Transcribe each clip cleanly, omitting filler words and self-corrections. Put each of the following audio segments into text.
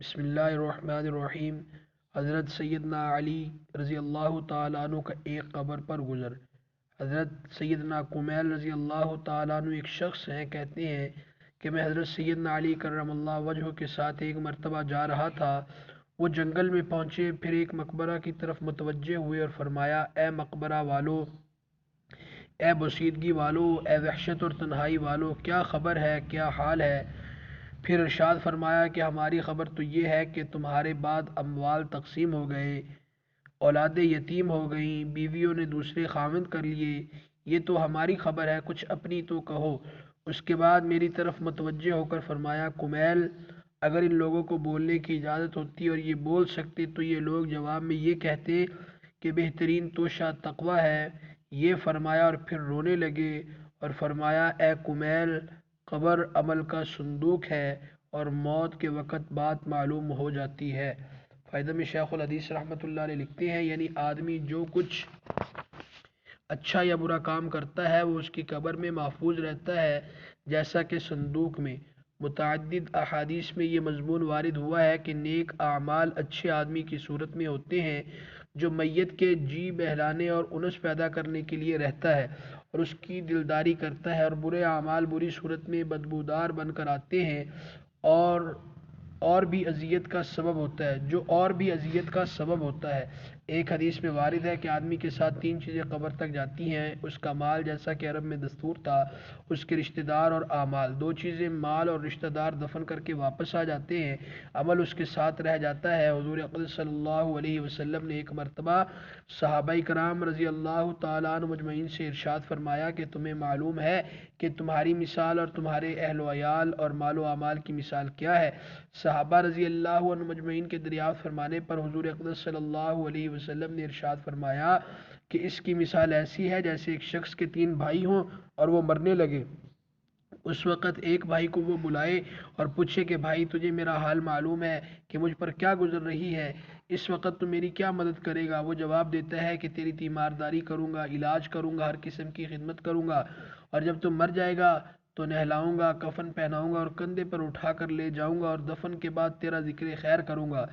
بسم اللہ الرحمن الرحیم۔ حضرت سیدنا علی رضی اللہ تعالیٰ عنہ کا ایک قبر پر گزر۔ حضرت سیدنا کمیل رضی اللہ تعالیٰ عنہ ایک شخص ہیں، کہتے ہیں کہ میں حضرت سیدنا علی کرم اللہ وجہہ کے ساتھ ایک مرتبہ جا رہا تھا۔ وہ جنگل میں پہنچے، پھر ایک مقبرہ کی طرف متوجہ ہوئے اور فرمایا، اے مقبرہ والو، اے بوسیدگی والو، اے وحشت اور تنہائی والو، کیا خبر ہے، کیا حال ہے؟ پھر ارشاد فرمایا کہ ہماری خبر تو یہ ہے کہ تمہارے بعد اموال تقسیم ہو گئے، اولادیں یتیم ہو گئیں، بیویوں نے دوسرے خاوند کر لیے، یہ تو ہماری خبر ہے، کچھ اپنی تو کہو۔ اس کے بعد میری طرف متوجہ ہو کر فرمایا، کمیل، اگر ان لوگوں کو بولنے کی اجازت ہوتی اور یہ بول سکتے تو یہ لوگ جواب میں یہ کہتے کہ بہترین توشہ تقوی ہے۔ یہ فرمایا اور پھر رونے لگے اور فرمایا، اے کمیل، قبر عمل کا صندوق ہے اور موت کے وقت بات معلوم ہو جاتی ہے۔ فائدہ میں شیخ الحدیث رحمۃ اللہ علیہ لکھتے ہیں، یعنی آدمی جو کچھ اچھا یا برا کام کرتا ہے وہ اس کی قبر میں محفوظ رہتا ہے، جیسا کہ صندوق میں۔ متعدد احادیث میں یہ مضمون وارد ہوا ہے کہ نیک اعمال اچھے آدمی کی صورت میں ہوتے ہیں جو میت کے جی بہلانے اور انس پیدا کرنے کے لیے رہتا ہے اور اس کی دلداری کرتا ہے، اور برے اعمال بری صورت میں بدبودار بن کر آتے ہیں اور بھی اذیت کا سبب ہوتا ہے ایک حدیث میں وارد ہے کہ آدمی کے ساتھ تین چیزیں قبر تک جاتی ہیں: اس کا مال، جیسا کہ عرب میں دستور تھا، اس کے رشتہ دار اور اعمال۔ دو چیزیں، مال اور رشتہ دار، دفن کر کے واپس آ جاتے ہیں، عمل اس کے ساتھ رہ جاتا ہے۔ حضور اقدس صلی اللہ علیہ وسلم نے ایک مرتبہ صحابہ کرام رضی اللہ تعالیٰ عنہ مجمعین سے ارشاد فرمایا کہ تمہیں معلوم ہے کہ تمہاری مثال اور تمہارے اہل و عیال اور مال و اعمال کی مثال کیا ہے؟ صحابہ رضی اللہ عنہ مجمعین کے دریافت فرمانے پر حضور اقدس صلی اللہ علیہ وسلم نے ارشاد فرمایا کہ اس کی مثال ایسی ہے جیسے ایک شخص کے تین بھائی ہوں اور وہ مرنے لگے۔ اس وقت ایک بھائی کو وہ بلائے اور پوچھے کہ بھائی، تجھے میرا حال معلوم ہے کہ مجھ پر کیا گزر رہی ہے، اس وقت تو میری کیا مدد کرے گا؟ وہ جواب دیتا ہے کہ تیری تیمارداری کروں گا، علاج کروں گا، ہر قسم کی خدمت کروں گا، اور جب تم مر جائے گا تو نہلاؤں گا، کفن پہناؤں گا اور کندھے پر اٹھا کر لے جاؤں گا، اور دفن کے بعد تیرا ذکر خیر کروں گا۔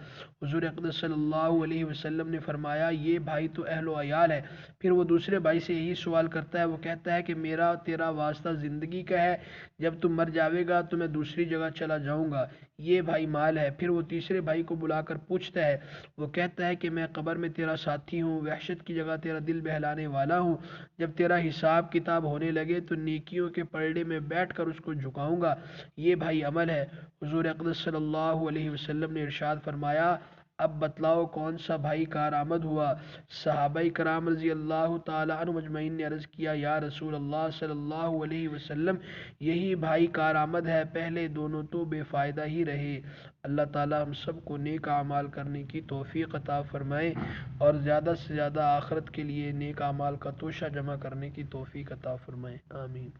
حضور اقدس صلی اللہ علیہ وسلم نے فرمایا، یہ بھائی تو اہل و عیال ہے۔ پھر وہ دوسرے بھائی سے یہی سوال کرتا ہے، وہ کہتا ہے کہ میرا تیرا واسطہ زندگی کا ہے، جب تم مر جاوے گا تو میں دوسری جگہ چلا جاؤں گا، یہ بھائی مال ہے۔ پھر وہ تیسرے بھائی کو بلا کر پوچھتا ہے، وہ کہتا ہے کہ میں قبر میں تیرا ساتھی ہوں، وحشت کی جگہ تیرا دل بہلانے والا ہوں، جب تیرا حساب کتاب ہونے لگے تو نیکیوں کے پلڑے میں بیٹھ کر اس کو جھکاؤں گا، یہ بھائی عمل ہے۔ حضور اقدس صلی اللہ علیہ وسلم نے ارشاد فرمایا، اب بتلاؤ کون سا بھائی کارآمد ہوا؟ صحابہ کرام رضی اللہ تعالیٰ عنہ مجمعین نے عرض کیا، یا رسول اللہ صلی اللہ علیہ وسلم، یہی بھائی کارآمد ہے، پہلے دونوں تو بے فائدہ ہی رہے۔ اللہ تعالیٰ ہم سب کو نیک اعمال کرنے کی توفیق عطا فرمائے اور زیادہ سے زیادہ آخرت کے لیے نیک اعمال کا توشہ جمع کرنے کی توفیق عطا فرمائے، آمین۔